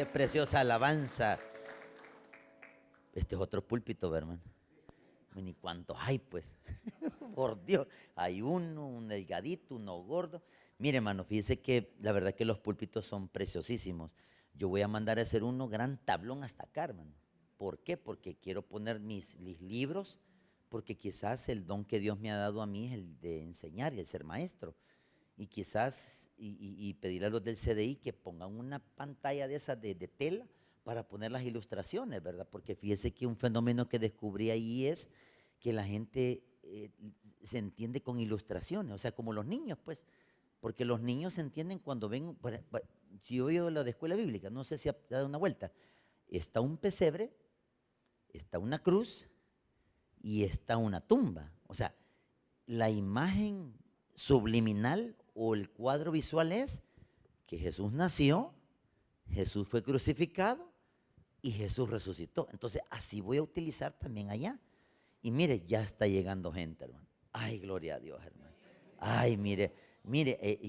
qué preciosa alabanza. Este es otro púlpito, hermano. Ni cuántos hay, pues. Por Dios, hay uno, un delgadito, uno gordo. Mire, hermano, fíjese que la verdad que los púlpitos son preciosísimos. Yo voy a mandar a hacer uno gran tablón hasta acá, hermano. ¿Por qué? Porque quiero poner mis libros, porque quizás el don que Dios me ha dado a mí es el de enseñar y el ser maestro. Y quizás, y pedirle a los del CDI que pongan una pantalla de esas de tela para poner las ilustraciones, ¿verdad? Porque fíjese que un fenómeno que descubrí ahí es que la gente se entiende con ilustraciones, o sea, como los niños, pues, porque los niños se entienden cuando ven, si yo veo la de escuela bíblica, no sé si ha dado una vuelta, está un pesebre, está una cruz y está una tumba, o sea, la imagen subliminal o el cuadro visual es que Jesús nació, Jesús fue crucificado y Jesús resucitó. Entonces, así voy a utilizar también allá. Y mire, ya está llegando gente, hermano. Ay, gloria a Dios, hermano. Ay, mire,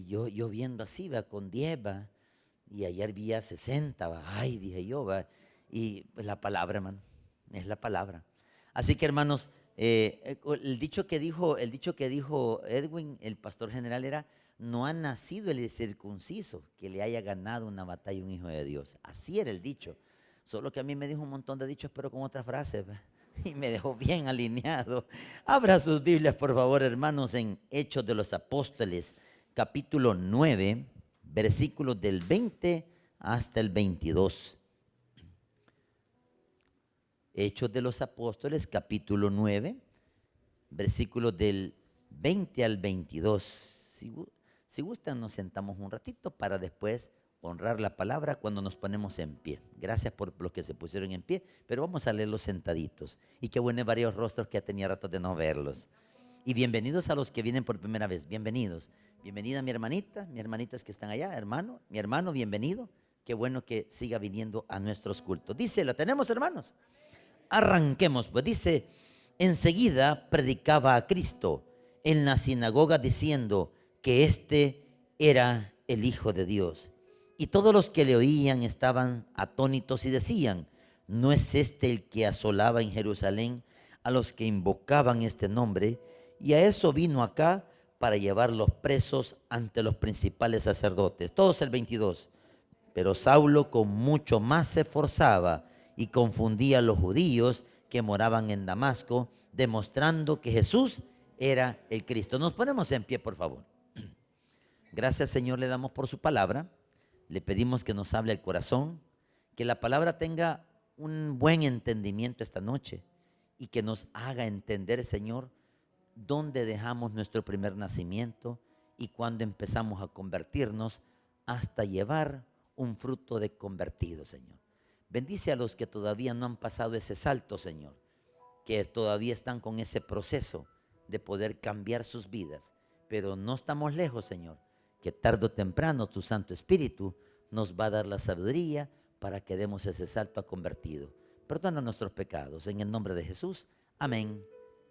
yo viendo así, va, con 10, va, y ayer vi a 60, va. Ay, dije yo, va. Y pues, la palabra, hermano, es la palabra. Así que, hermanos, el dicho que dijo Edwin, el pastor general, era: no ha nacido el circunciso que le haya ganado una batalla un hijo de Dios. Así era el dicho. Solo que a mí me dijo un montón de dichos, pero con otras frases, y me dejó bien alineado. Abra sus Biblias, por favor, hermanos, en Hechos de los Apóstoles, capítulo 9, versículos del 20 hasta el 22. Hechos de los Apóstoles, capítulo 9, versículos del 20 al 22. Si gustan, nos sentamos un ratito para después honrar la palabra cuando nos ponemos en pie. Gracias por los que se pusieron en pie, pero vamos a leerlos sentaditos. Y qué bueno, varios rostros que ya tenía rato de no verlos. Y bienvenidos a los que vienen por primera vez, bienvenidos. Bienvenida mi hermanita, mis hermanitas que están allá, hermano, mi hermano, bienvenido. Qué bueno que siga viniendo a nuestros cultos. Dice, ¿lo tenemos, hermanos? Arranquemos, pues dice: enseguida predicaba a Cristo en la sinagoga diciendo que éste era el Hijo de Dios. Y todos los que le oían estaban atónitos y decían: ¿no es este el que asolaba en Jerusalén a los que invocaban este nombre? Y a eso vino acá, para llevarlos presos ante los principales sacerdotes. Todos el 22. Pero Saulo con mucho más se esforzaba y confundía a los judíos que moraban en Damasco, demostrando que Jesús era el Cristo. Nos ponemos en pie, por favor. Gracias, Señor, le damos por su palabra. Le pedimos que nos hable el corazón, que la palabra tenga un buen entendimiento esta noche y que nos haga entender, Señor, dónde dejamos nuestro primer nacimiento y cuándo empezamos a convertirnos hasta llevar un fruto de convertido, Señor. Bendice a los que todavía no han pasado ese salto, Señor, que todavía están con ese proceso de poder cambiar sus vidas, pero no estamos lejos, Señor, que tarde o temprano tu Santo Espíritu nos va a dar la sabiduría para que demos ese salto a convertido. Perdona nuestros pecados, en el nombre de Jesús, amén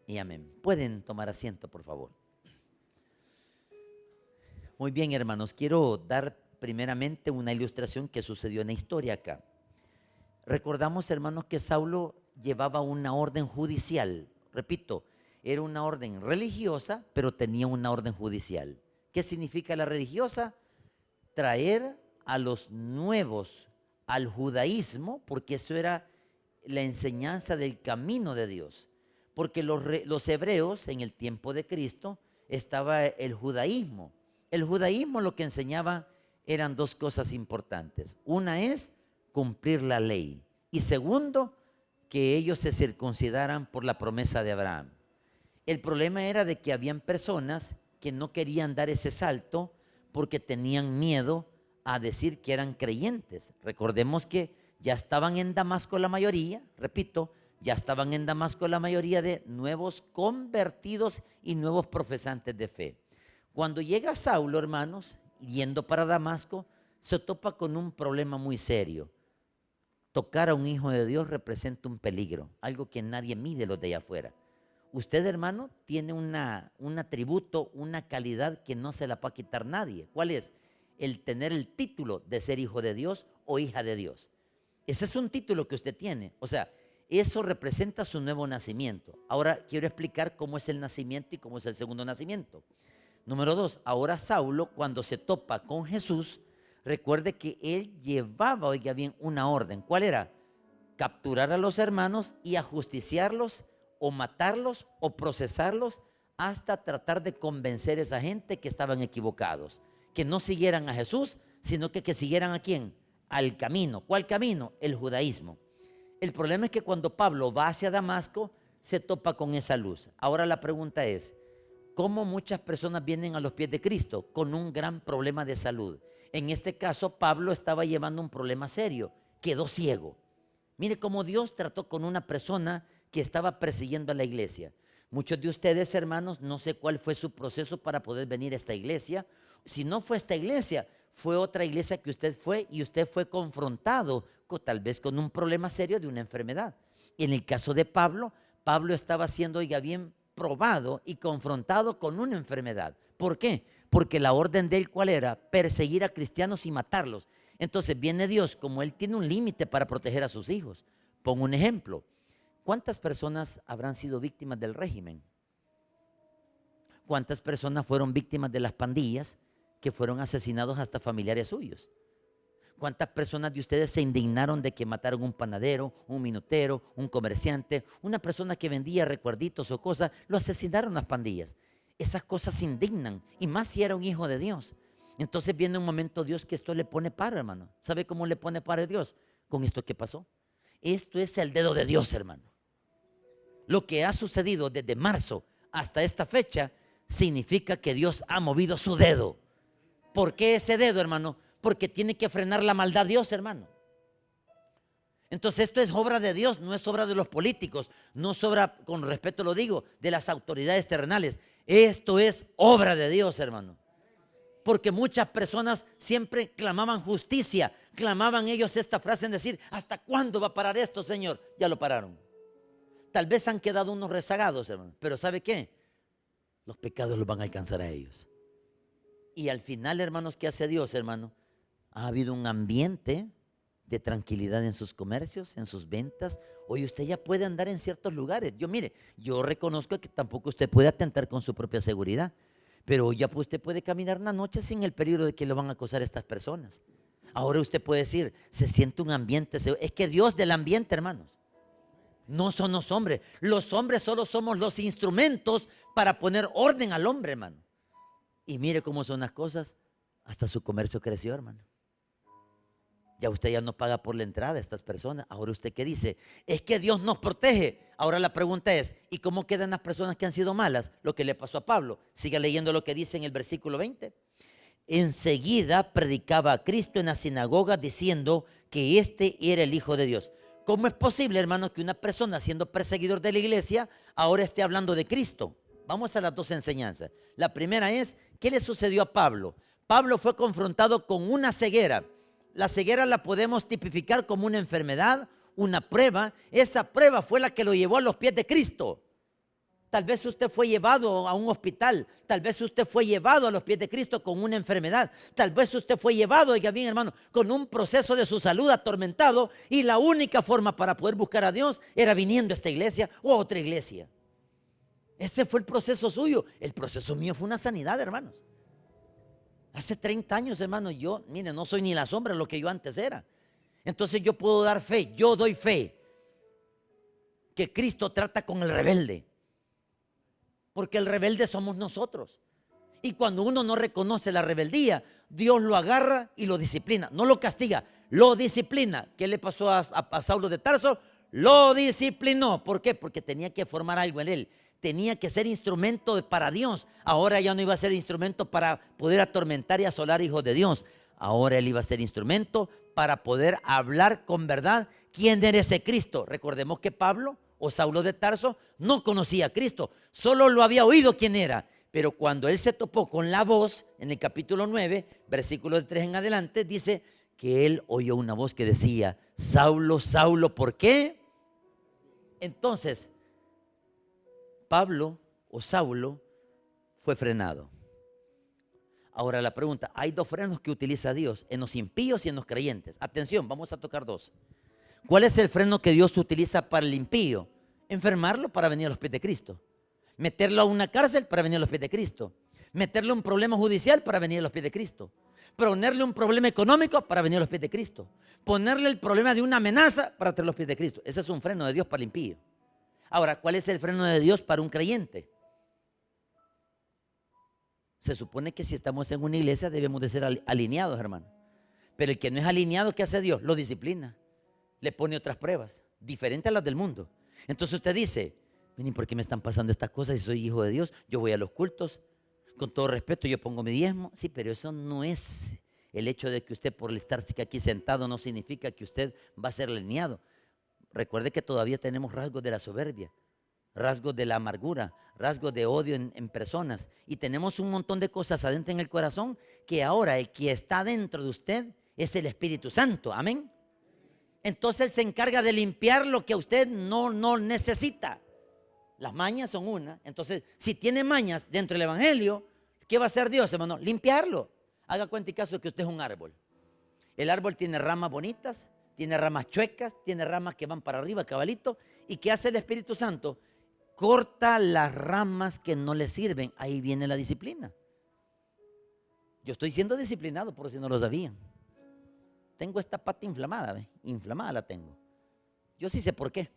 y amén. Pueden tomar asiento, por favor. Muy bien, hermanos, quiero dar primeramente una ilustración que sucedió en la historia acá. Recordamos, hermanos, que Saulo llevaba una orden judicial. Repito, era una orden religiosa, pero tenía una orden judicial. ¿Qué significa la religiosa? Traer a los nuevos al judaísmo, porque eso era la enseñanza del camino de Dios. Porque los hebreos en el tiempo de Cristo estaba el judaísmo. El judaísmo lo que enseñaba eran dos cosas importantes. Una es cumplir la ley y segundo, que ellos se circuncidaran por la promesa de Abraham. El problema era de que habían personas que no querían dar ese salto porque tenían miedo a decir que eran creyentes. Recordemos que ya estaban en Damasco la mayoría, repito, ya estaban en Damasco la mayoría de nuevos convertidos y nuevos profesantes de fe. Cuando llega Saulo, hermanos, yendo para Damasco, se topa con un problema muy serio. Tocar a un hijo de Dios representa un peligro, algo que nadie mide los de allá afuera. Usted, hermano, tiene un atributo, una calidad que no se la puede quitar nadie. ¿Cuál es? El tener el título de ser hijo de Dios o hija de Dios. Ese es un título que usted tiene. O sea, eso representa su nuevo nacimiento. Ahora quiero explicar cómo es el nacimiento y cómo es el segundo nacimiento. Número 2, ahora Saulo, cuando se topa con Jesús, recuerde que él llevaba, oiga bien, una orden. ¿Cuál era? Capturar a los hermanos y ajusticiarlos o matarlos o procesarlos hasta tratar de convencer a esa gente que estaban equivocados, que no siguieran a Jesús, sino que siguieran ¿a quién? Al camino. ¿Cuál camino? El judaísmo. El problema es que cuando Pablo va hacia Damasco, se topa con esa luz. Ahora la pregunta es, ¿cómo muchas personas vienen a los pies de Cristo? Con un gran problema de salud. En este caso, Pablo estaba llevando un problema serio, quedó ciego. Mire cómo Dios trató con una persona que estaba persiguiendo a la iglesia. Muchos de ustedes, hermanos, no sé cuál fue su proceso para poder venir a esta iglesia. Si no fue esta iglesia, fue otra iglesia que usted fue y usted fue confrontado tal vez con un problema serio de una enfermedad. En el caso de Pablo, Pablo estaba siendo, oiga bien, probado y confrontado con una enfermedad. ¿Por qué? Porque la orden de él, ¿cuál era? Perseguir a cristianos y matarlos. Entonces viene Dios, como él tiene un límite para proteger a sus hijos. Pongo un ejemplo. ¿Cuántas personas habrán sido víctimas del régimen? ¿Cuántas personas fueron víctimas de las pandillas que fueron asesinados hasta familiares suyos? ¿Cuántas personas de ustedes se indignaron de que mataron un panadero, un minutero, un comerciante, una persona que vendía recuerditos o cosas? Lo asesinaron las pandillas. Esas cosas indignan, y más si era un hijo de Dios. Entonces viene un momento Dios que esto le pone paro, hermano. ¿Sabe cómo le pone paro a Dios? Con esto que pasó. Esto es el dedo de Dios, hermano. Lo que ha sucedido desde marzo hasta esta fecha significa que Dios ha movido su dedo. ¿Por qué ese dedo, hermano? Porque tiene que frenar la maldad Dios, hermano. Entonces esto es obra de Dios, no es obra de los políticos, no es obra, con respeto lo digo, de las autoridades terrenales. Esto es obra de Dios, hermano. Porque muchas personas siempre clamaban justicia, clamaban ellos esta frase en decir, ¿hasta cuándo va a parar esto, Señor? Ya lo pararon. Tal vez han quedado unos rezagados, hermano, pero ¿sabe qué? Los pecados los van a alcanzar a ellos. Y al final, hermanos, ¿qué hace Dios, hermano? Ha habido un ambiente de tranquilidad en sus comercios, en sus ventas. Hoy usted ya puede andar en ciertos lugares. Yo reconozco que tampoco usted puede atentar con su propia seguridad, pero ya usted puede caminar una noche sin el peligro de que lo van a acosar estas personas. Ahora usted puede decir, se siente un ambiente seguro. Es que Dios del ambiente, hermanos. No son los hombres. Los hombres solo somos los instrumentos para poner orden al hombre, hermano. Y mire cómo son las cosas. Hasta su comercio creció, hermano. Ya usted ya no paga por la entrada a estas personas. Ahora usted ¿qué dice? Es que Dios nos protege. Ahora la pregunta es, ¿y cómo quedan las personas que han sido malas? Lo que le pasó a Pablo. Siga leyendo lo que dice en el versículo 20. Enseguida predicaba a Cristo en la sinagoga diciendo que este era el Hijo de Dios. ¿Cómo es posible, hermano, que una persona siendo perseguidor de la iglesia ahora esté hablando de Cristo? Vamos a las dos enseñanzas. La primera es, ¿qué le sucedió a Pablo? Pablo fue confrontado con una ceguera. La ceguera la podemos tipificar como una enfermedad, una prueba. Esa prueba fue la que lo llevó a los pies de Cristo. Tal vez usted fue llevado a un hospital. Tal vez usted fue llevado a los pies de Cristo con una enfermedad. Tal vez usted fue llevado, oiga bien, hermano, con un proceso de su salud atormentado. Y la única forma para poder buscar a Dios era viniendo a esta iglesia o a otra iglesia. Ese fue el proceso suyo. El proceso mío fue una sanidad, hermanos. Hace 30 años, hermano, yo, mire, no soy ni la sombra de lo que yo antes era. Entonces yo puedo dar fe, yo doy fe que Cristo trata con el rebelde. Porque el rebelde somos nosotros. Y cuando uno no reconoce la rebeldía, Dios lo agarra y lo disciplina. No lo castiga, lo disciplina. ¿Qué le pasó a Saulo de Tarso? Lo disciplinó. ¿Por qué? Porque tenía que formar algo en él. Tenía que ser instrumento para Dios. Ahora ya no iba a ser instrumento para poder atormentar y asolar hijos de Dios. Ahora él iba a ser instrumento para poder hablar con verdad quién era ese Cristo. Recordemos que Pablo o Saulo de Tarso no conocía a Cristo, solo lo había oído quién era. Pero cuando él se topó con la voz, en el capítulo 9, versículo 3 en adelante, dice que él oyó una voz que decía, Saulo, Saulo, ¿por qué? Entonces, Pablo o Saulo fue frenado. Ahora la pregunta, hay dos frenos que utiliza Dios, en los impíos y en los creyentes. Atención, vamos a tocar dos. ¿Cuál es el freno que Dios utiliza para el impío? Enfermarlo para venir a los pies de Cristo. Meterlo a una cárcel para venir a los pies de Cristo. Meterle un problema judicial para venir a los pies de Cristo. Ponerle un problema económico para venir a los pies de Cristo. Ponerle el problema de una amenaza para traer a los pies de Cristo. Ese es un freno de Dios para el impío. Ahora, ¿cuál es el freno de Dios para un creyente? Se supone que si estamos en una iglesia debemos de ser alineados, hermano. Pero el que no es alineado, ¿qué hace Dios? Lo disciplina. Le pone otras pruebas, diferentes a las del mundo. Entonces usted dice, miren, ¿por qué me están pasando estas cosas si soy hijo de Dios? Yo voy a los cultos, con todo respeto yo pongo mi diezmo. Sí, pero eso no es el hecho de que usted por estar aquí sentado no significa que usted va a ser alineado. Recuerde que todavía tenemos rasgos de la soberbia, rasgos de la amargura, rasgos de odio en personas. Y tenemos un montón de cosas adentro en el corazón que ahora el que está dentro de usted es el Espíritu Santo. Amén. Entonces Él se encarga de limpiar lo que usted no necesita. Las mañas son una. Entonces, si tiene mañas dentro del Evangelio, ¿qué va a hacer Dios, hermano? Limpiarlo. Haga cuenta y caso de que usted es un árbol. El árbol tiene ramas bonitas, tiene ramas chuecas, tiene ramas que van para arriba, cabalito. ¿Y qué hace el Espíritu Santo? Corta las ramas que no le sirven. Ahí viene la disciplina. Yo estoy siendo disciplinado, por si no lo sabían. Tengo esta pata inflamada, ¿ve? Inflamada la tengo. Yo sí sé por qué.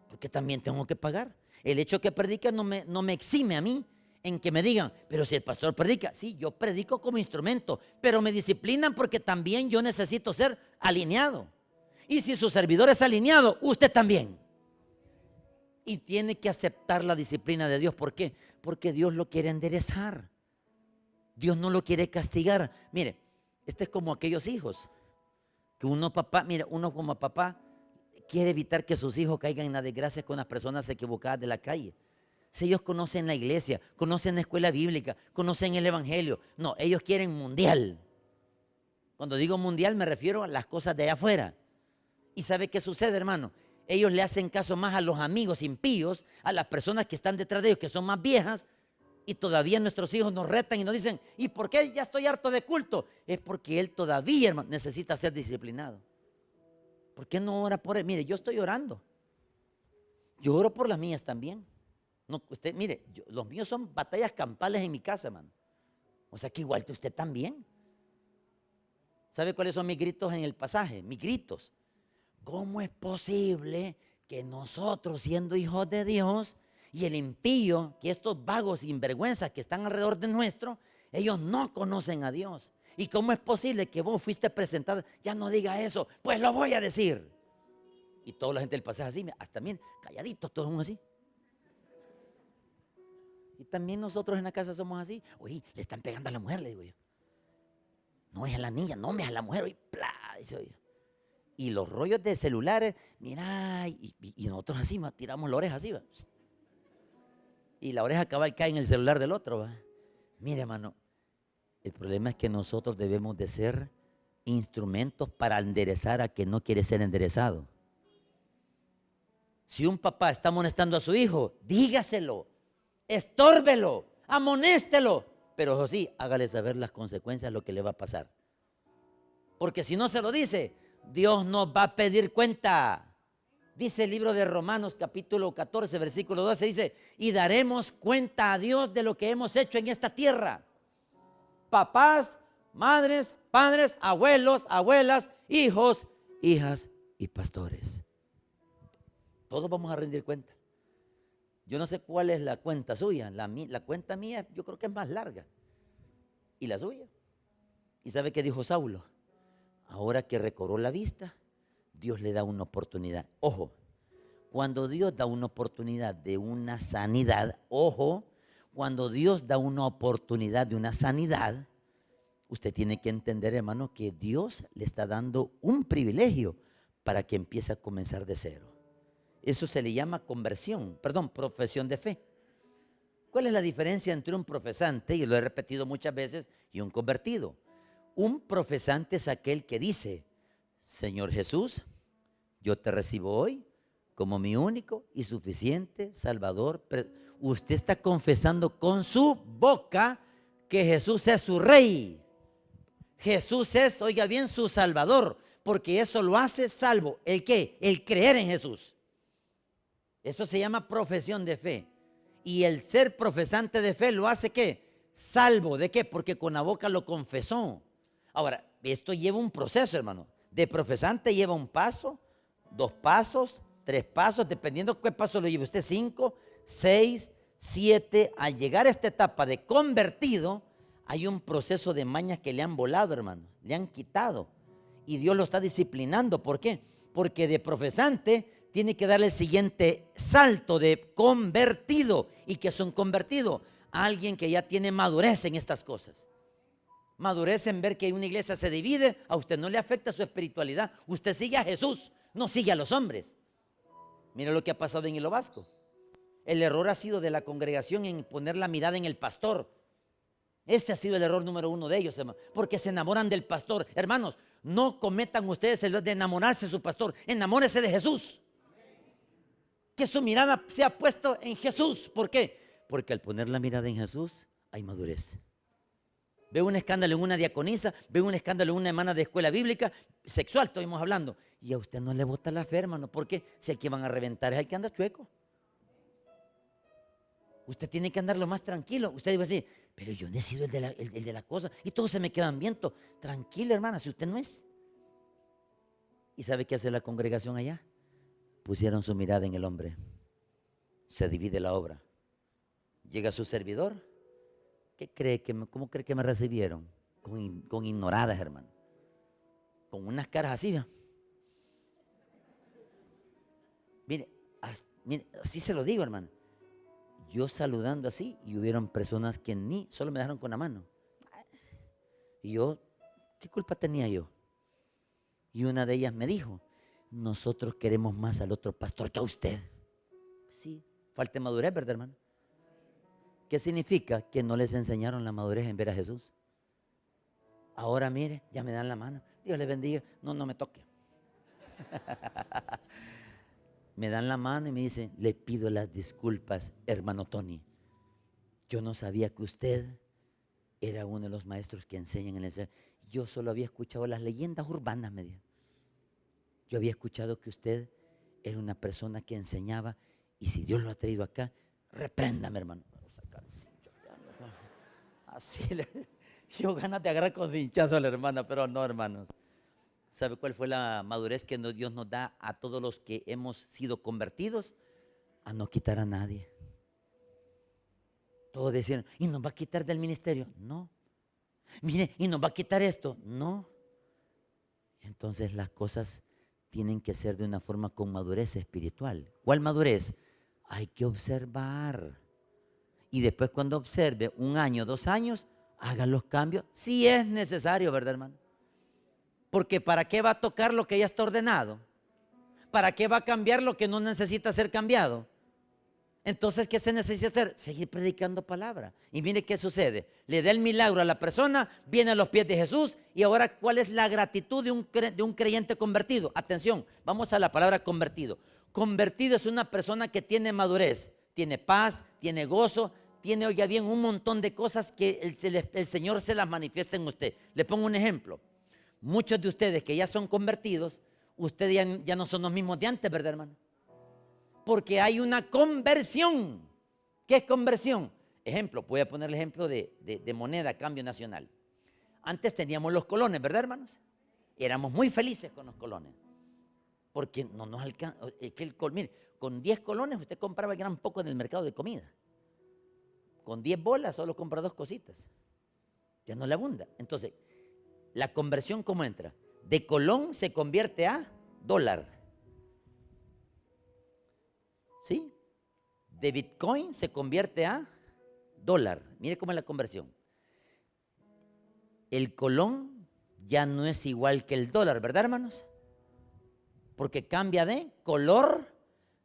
Porque también tengo que pagar. El hecho que predica no me exime a mí en que me digan, pero si el pastor predica, sí, yo predico como instrumento, pero me disciplinan porque también yo necesito ser alineado. Y si su servidor es alineado, usted también. Y tiene que aceptar la disciplina de Dios. ¿Por qué? Porque Dios lo quiere enderezar. Dios no lo quiere castigar. Mire, este es como aquellos hijos que uno como papá quiere evitar que sus hijos caigan en la desgracia con las personas equivocadas de la calle. Si ellos conocen la iglesia, conocen la escuela bíblica, conocen el evangelio, no, ellos quieren mundial. Cuando digo mundial me refiero a las cosas de allá afuera. ¿Y sabe qué sucede, hermano? Ellos le hacen caso más a los amigos impíos, a las personas que están detrás de ellos, que son más viejas. Y todavía nuestros hijos nos retan y nos dicen, ¿y por qué ya estoy harto de culto? Es porque él todavía, hermano, necesita ser disciplinado. ¿Por qué no ora por él? Mire, yo estoy orando. Yo oro por las mías también. No, usted, mire, los míos son batallas campales en mi casa, hermano. O sea que igual que usted también. ¿Sabe cuáles son mis gritos en el pasaje? Mis gritos. ¿Cómo es posible que nosotros, siendo hijos de Dios, y el impío, que estos vagos sinvergüenzas que están alrededor de nuestro, ellos no conocen a Dios? ¿Y cómo es posible que vos fuiste presentado? Ya no diga eso, pues lo voy a decir. Y toda la gente del pasaje así, hasta bien, calladitos, todos son así. Y también nosotros en la casa somos así. Oye, le están pegando a la mujer, le digo yo. No es a la niña, no, me es a la mujer. Oye, plá, dice oye. Y los rollos de celulares, mira, y nosotros así, tiramos la oreja así, va. Y la oreja cabal cae en el celular del otro, va. Mire, hermano, el problema es que nosotros debemos de ser instrumentos para enderezar a quien no quiere ser enderezado. Si un papá está amonestando a su hijo, dígaselo, estórbelo, amonéstelo, pero eso sí, hágale saber las consecuencias, lo que le va a pasar. Porque si no se lo dice, Dios nos va a pedir cuenta. Dice el libro de Romanos capítulo 14 versículo 12, dice, y daremos cuenta a Dios de lo que hemos hecho en esta tierra. Papás, madres, padres, abuelos, abuelas, hijos, hijas y pastores. Todos vamos a rendir cuenta. Yo no sé cuál es la cuenta suya. La cuenta mía yo creo que es más larga. ¿Y la suya? ¿Y sabe qué dijo Saulo? Ahora que recobró la vista, Dios le da una oportunidad. Ojo, cuando Dios da una oportunidad de una sanidad, ojo, cuando Dios da una oportunidad de una sanidad, usted tiene que entender, hermano, que Dios le está dando un privilegio para que empiece a comenzar de cero. Eso se le llama profesión de fe. ¿Cuál es la diferencia entre un profesante, y lo he repetido muchas veces, y un convertido? Un profesante es aquel que dice, Señor Jesús, yo te recibo hoy como mi único y suficiente Salvador. Usted está confesando con su boca que Jesús es su rey. Jesús es, oiga bien, su salvador, porque eso lo hace salvo. ¿El qué? El creer en Jesús. Eso se llama profesión de fe. Y el ser profesante de fe lo hace ¿qué? Salvo. ¿De qué? Porque con la boca lo confesó. Ahora, esto lleva un proceso, hermano. De profesante lleva un paso, 2 pasos, 3 pasos, dependiendo qué paso lo lleve usted, 5, 6, 7. Al llegar a esta etapa de convertido, hay un proceso de mañas que le han volado, hermano. Le han quitado. Y Dios lo está disciplinando. ¿Por qué? Porque de profesante tiene que darle el siguiente salto de convertido. ¿Y qué es un convertido? Alguien que ya tiene madurez en estas cosas. Madurez en ver que una iglesia se divide, a usted no le afecta su espiritualidad. Usted sigue a Jesús, no sigue a los hombres. Mira lo que ha pasado en Hilo Vasco. El error ha sido de la congregación en poner la mirada en el pastor. Ese ha sido el error número 1 de ellos, hermano, porque se enamoran del pastor. Hermanos, no cometan ustedes el error de enamorarse de su pastor. Enamórese de Jesús. Que su mirada sea puesta en Jesús. ¿Por qué? Porque al poner la mirada en Jesús hay madurez. Ve un escándalo en una diaconisa, ve un escándalo en una hermana de escuela bíblica, sexual estamos hablando, y a usted no le bota la fe, hermano, porque si el que van a reventar es el que anda chueco. Usted tiene que andar lo más tranquilo. Usted debe decir, pero yo no he sido el de la cosa, y todos se me quedan viendo. Tranquilo, hermana, si usted no es. ¿Y sabe qué hace la congregación allá? Pusieron su mirada en el hombre. Se divide la obra. Llega su servidor. ¿Cómo cree que me recibieron? Con ignoradas, hermano. Con unas caras así, ¿no? Mire, así se lo digo, hermano. Yo saludando así, y hubieron personas que ni, solo me dejaron con la mano. Y yo, ¿qué culpa tenía yo? Y una de ellas me dijo, nosotros queremos más al otro pastor que a usted. Sí, falta madurez, ¿verdad, hermano? ¿Qué significa? Que no les enseñaron la madurez en ver a Jesús. Ahora mire, ya me dan la mano. Dios les bendiga. No me toque. Me dan la mano y me dicen, le pido las disculpas, hermano Tony. Yo no sabía que usted era uno de los maestros que enseñan en el centro. Yo solo había escuchado las leyendas urbanas, me dijo. Yo había escuchado que usted era una persona que enseñaba, y si Dios lo ha traído acá, repréndame, hermano. Así yo ganas de agarrar con hinchazo a la hermana, pero no, hermanos. ¿Sabe cuál fue la madurez que Dios nos da a todos los que hemos sido convertidos? A no quitar a nadie. Todos decían, ¿y nos va a quitar del ministerio? No. Mire, ¿y nos va a quitar esto? No. Entonces las cosas tienen que ser de una forma con madurez espiritual. ¿Cuál madurez? Hay que observar. Y después cuando observe 1 año, 2 años, haga los cambios. Si es necesario, ¿verdad, hermano? Porque ¿para qué va a tocar lo que ya está ordenado? ¿Para qué va a cambiar lo que no necesita ser cambiado? Entonces, ¿qué se necesita hacer? Seguir predicando palabra. Y mire qué sucede. Le da el milagro a la persona, viene a los pies de Jesús. Y ahora, ¿cuál es la gratitud de un creyente convertido? Atención, vamos a la palabra convertido. Convertido es una persona que tiene madurez, tiene paz, tiene gozo, tiene, oiga bien, un montón de cosas que el Señor se las manifiesta en usted. Le pongo un ejemplo. Muchos de ustedes que ya son convertidos, ustedes ya no son los mismos de antes, ¿verdad, hermano? Porque hay una conversión. ¿Qué es conversión? Ejemplo, voy a poner el ejemplo de moneda, cambio nacional. Antes teníamos los colones, ¿verdad, hermanos? Éramos muy felices con los colones. Porque no nos alcanza. Mire, con 10 colones usted compraba gran poco en el mercado de comida. Con 10 bolas solo compra 2 cositas. Ya no le abunda. Entonces, la conversión, ¿cómo entra? De colón se convierte a dólar. ¿Sí? De Bitcoin se convierte a dólar. Mire cómo es la conversión. El colón ya no es igual que el dólar, ¿verdad, hermanos? Porque cambia de color,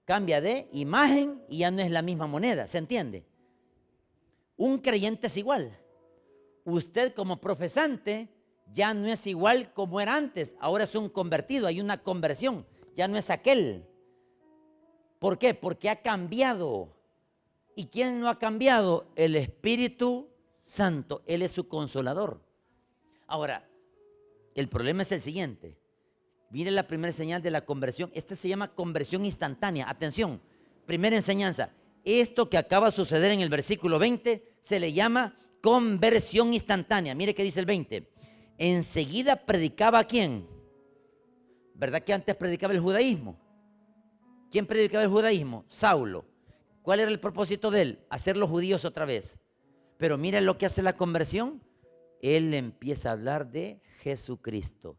cambia de imagen y ya no es la misma moneda, ¿se entiende? Un creyente es igual. Usted como profesante ya no es igual como era antes, ahora es un convertido, hay una conversión, ya no es aquel. ¿Por qué? Porque ha cambiado. ¿Y quién no ha cambiado? El Espíritu Santo, Él es su consolador. Ahora, el problema es el siguiente. Mire la primera señal de la conversión. Esta se llama conversión instantánea. Atención, primera enseñanza. Esto que acaba de suceder en el versículo 20 se le llama conversión instantánea. Mire qué dice el 20. Enseguida predicaba a quién. ¿Verdad que antes predicaba el judaísmo? ¿Quién predicaba el judaísmo? Saulo. ¿Cuál era el propósito de él? Hacer los judíos otra vez. Pero miren lo que hace la conversión. Él empieza a hablar de Jesucristo.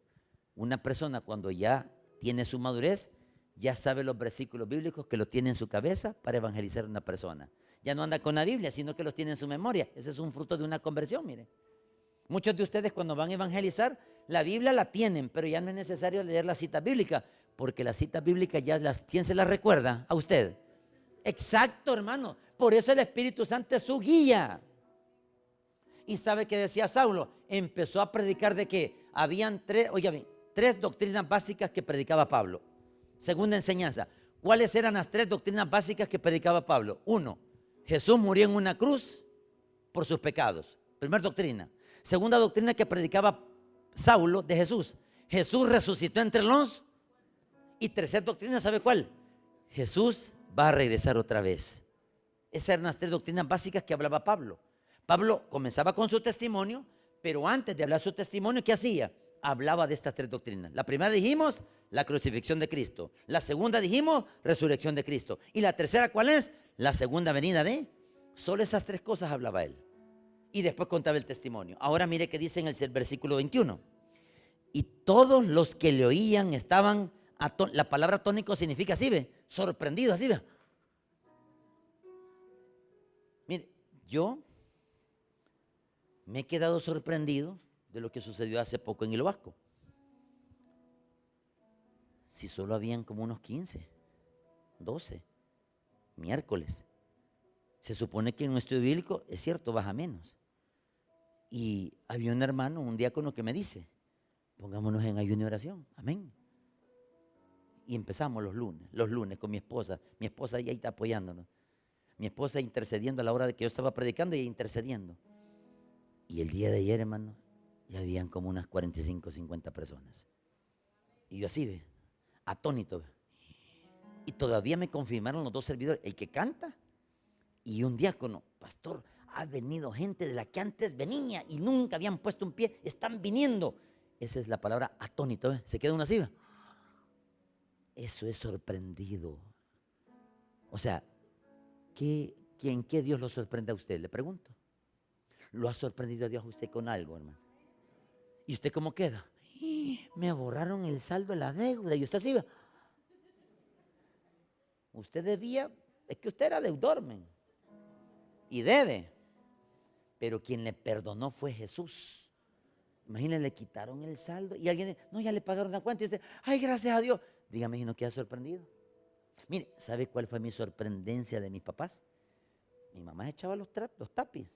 Una persona cuando ya tiene su madurez, ya sabe los versículos bíblicos que los tiene en su cabeza para evangelizar a una persona. Ya no anda con la Biblia, sino que los tiene en su memoria. Ese es un fruto de una conversión, mire. Muchos de ustedes cuando van a evangelizar, la Biblia la tienen, pero ya no es necesario leer la cita bíblica, porque la cita bíblica ya ¿quién se la recuerda? A usted. Exacto, hermano. Por eso el Espíritu Santo es su guía. Y sabe que decía Saulo, empezó a predicar de que habían tres doctrinas básicas que predicaba Pablo. Segunda enseñanza, ¿cuáles eran las tres doctrinas básicas que predicaba Pablo? Uno, Jesús murió en una cruz por sus pecados. Primera doctrina. Segunda doctrina que predicaba Saulo de Jesús. Jesús resucitó entre los. Y tercera doctrina, ¿sabe cuál? Jesús va a regresar otra vez. Esas eran las tres doctrinas básicas que hablaba Pablo. Pablo comenzaba con su testimonio, pero antes de hablar su testimonio, ¿qué hacía? Hablaba de estas tres doctrinas. La primera dijimos, la crucifixión de Cristo. La segunda dijimos, resurrección de Cristo. Y la tercera, ¿cuál es? La segunda venida de. Solo esas tres cosas hablaba él. Y después contaba el testimonio. Ahora mire qué dice en el versículo 21. Y todos los que le oían estaban, la palabra atónico significa así, ¿ve? Sorprendidos, así, ¿ve? Mire, yo me he quedado sorprendido de lo que sucedió hace poco en el Vasco. Si solo habían como unos 15, 12, miércoles. Se supone que en nuestro bíblico, es cierto, baja menos. Y había un hermano, un diácono que me dice, pongámonos en ayuno y oración, amén. Y empezamos los lunes con mi esposa ya está apoyándonos. Mi esposa intercediendo a la hora de que yo estaba predicando y intercediendo. Y el día de ayer, hermano, ya habían como unas 45, 50 personas. Y yo así, ve, atónito. Ve. Y todavía me confirmaron los dos servidores, el que canta y un diácono. Pastor, ha venido gente de la que antes venía y nunca habían puesto un pie, están viniendo. Esa es la palabra atónito, ¿ve? Se queda uno así, ¿ve? Eso es sorprendido. O sea, ¿en qué Dios lo sorprende a usted? Le pregunto. ¿Lo ha sorprendido a Dios a usted con algo, hermano? ¿Y usted cómo queda? Me borraron el saldo de la deuda. Y usted así, ¿ve? Usted debía, es que usted era deudor, men. Y debe. Pero quien le perdonó fue Jesús. Imagínense, le quitaron el saldo y alguien, no, ya le pagaron la cuenta. Y usted, ay, gracias a Dios. Dígame si no queda sorprendido. Mire, ¿sabe cuál fue mi sorprendencia de mis papás? Mi mamá echaba los tapis.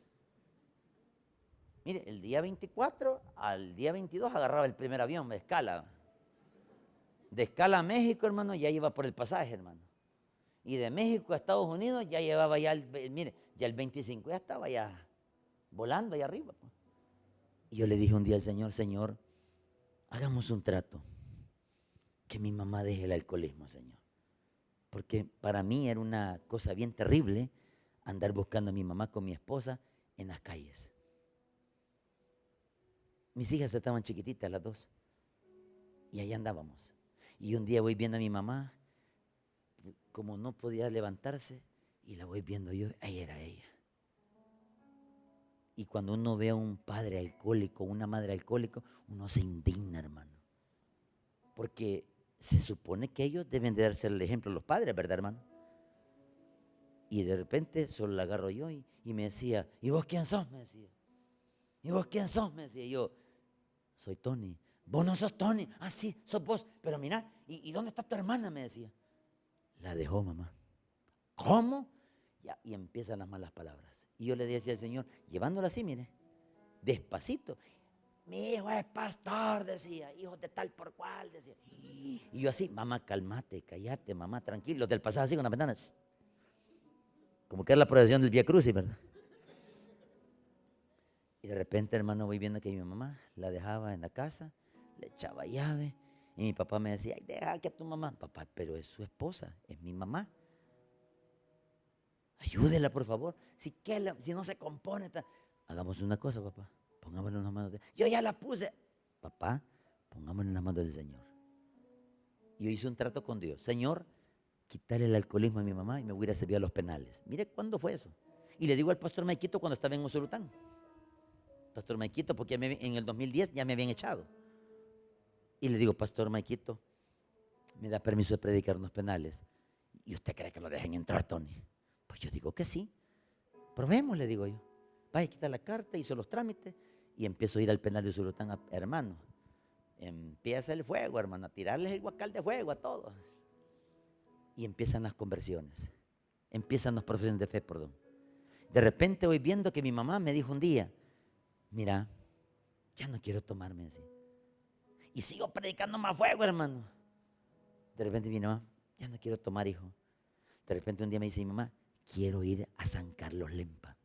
Mire, el día 24 al día 22 agarraba el primer avión de escala. De escala a México, hermano, ya iba por el pasaje, hermano. Y de México a Estados Unidos ya llevaba ya el 25 ya estaba ya volando allá arriba. Pues. Y yo le dije un día al Señor, Señor, hagamos un trato. Que mi mamá deje el alcoholismo, Señor. Porque para mí era una cosa bien terrible andar buscando a mi mamá con mi esposa en las calles. Mis hijas estaban chiquititas, las dos. Y ahí andábamos. Y un día voy viendo a mi mamá, como no podía levantarse, y la voy viendo yo, ahí era ella. Y cuando uno ve a un padre alcohólico, una madre alcohólica, uno se indigna, hermano. Porque se supone que ellos deben de darse el ejemplo, los padres, ¿verdad, hermano? Y de repente solo la agarro yo y me decía, ¿y vos quién sos? Me decía. ¿Y vos quién sos? Me decía yo. Soy Tony. Vos no sos Tony. Ah, sí, sos vos. Pero mira, ¿y dónde está tu hermana? Me decía. La dejó, mamá. ¿Cómo? Ya, y empiezan las malas palabras. Y yo le decía al Señor, llevándola así, mire, despacito. Mi hijo es pastor, decía, hijo de tal por cual, decía. Y yo así, mamá, cálmate, cállate, mamá, tranquilo. Los del pasado así con la ventana. Como que es la procesión del Vía Crucis, ¿verdad? Y de repente, hermano, voy viendo que mi mamá la dejaba en la casa, le echaba llave. Y mi papá me decía, ay, deja que tu mamá, papá, pero es su esposa, es mi mamá. Ayúdela, por favor. Si no se compone, hagamos una cosa, papá. Pongámosle en las manos de Yo ya la puse. Papá, pongámosle en las manos del Señor. Y yo hice un trato con Dios. Señor, quitarle el alcoholismo a mi mamá y me voy a ir a servir a los penales. Mire cuándo fue eso. Y le digo al pastor Maiquito cuando estaba en Usulután. Pastor Maiquito, porque en el 2010 ya me habían echado. Y le digo, Pastor Maiquito, ¿me da permiso de predicar unos penales? ¿Y usted cree que lo dejen entrar, Tony? Pues yo digo que sí. Probemos, le digo yo. Vaya, quita la carta, hizo los trámites y empiezo a ir al penal de Usulután, hermano. Empieza el fuego, hermano, a tirarles el guacal de fuego a todos. Y empiezan las conversiones. Empiezan las profesiones de fe, perdón. De repente voy viendo que mi mamá me dijo un día, mira, ya no quiero tomarme así. Y sigo predicando más fuego, hermano. De repente mi mamá, ya no quiero tomar, hijo. De repente un día me dice mi mamá, quiero ir a San Carlos Lempa.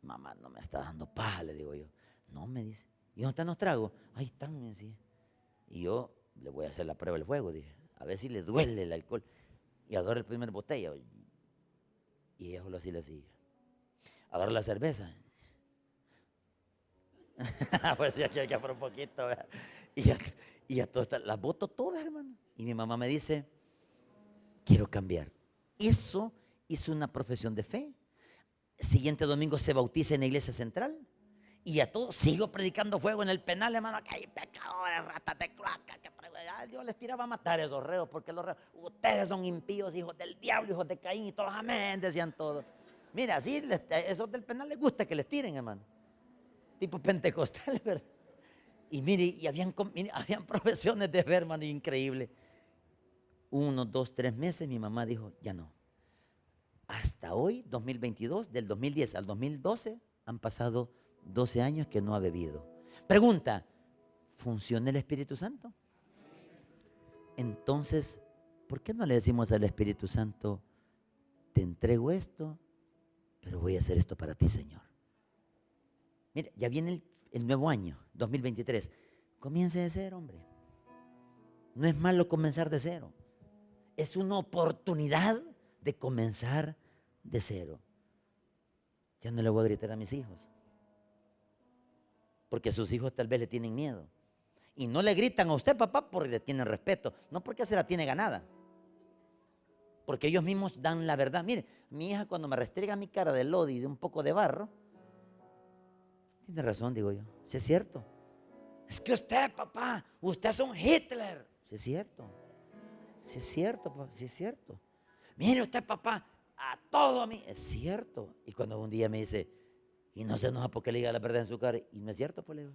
Mamá, no me está dando paja, le digo yo. No, me dice. ¿Y dónde están los tragos? Ahí están, me decía. Y yo le voy a hacer la prueba del fuego, dije. A ver si le duele el alcohol. Y agarro el primer botella. Y ella solo así le hacía. Agarro la cerveza. Pues sí, aquí hay que hacer un poquito. ¿Verdad? Y ya todas las boto todas, hermano. Y mi mamá me dice, quiero cambiar. Eso hizo una profesión de fe. Siguiente domingo se bautiza en la iglesia central. Y a todos sigo predicando fuego en el penal, hermano, que hay pecadores, ratas de cloaca, que Dios les tiraba a matar a esos reos, porque los reos, ustedes son impíos, hijos del diablo, hijos de Caín, y todos amén, decían todos. Mira, así, esos del penal les gusta que les tiren, hermano. Tipo pentecostal, ¿verdad? Y mire, habían profesiones de fe, hermano, increíble. 1, 2, 3 meses, mi mamá dijo, ya no. Hasta hoy, 2022, del 2010 al 2012, han pasado 12 años que no ha bebido. Pregunta, ¿funciona el Espíritu Santo? Entonces, ¿por qué no le decimos al Espíritu Santo, te entrego esto, pero voy a hacer esto para ti, Señor? Mira, ya viene el nuevo año, 2023. Comience de cero, hombre. No es malo comenzar de cero. Es una oportunidad de comenzar de cero. Ya no le voy a gritar a mis hijos, porque sus hijos tal vez le tienen miedo. Y no le gritan a usted, papá, porque le tienen respeto, no porque se la tiene ganada. Porque ellos mismos dan la verdad. Mire, mi hija cuando me restriega mi cara de lodo y de un poco de barro, tiene razón, digo yo. Si es cierto. Es que usted, papá, usted es un Hitler. Si es cierto. Si es cierto, papá, si es cierto. Mire usted, papá, a todo a mí. Es cierto. Y cuando un día me dice, y no se enoja porque le diga la verdad en su cara, y no es cierto, pues le digo.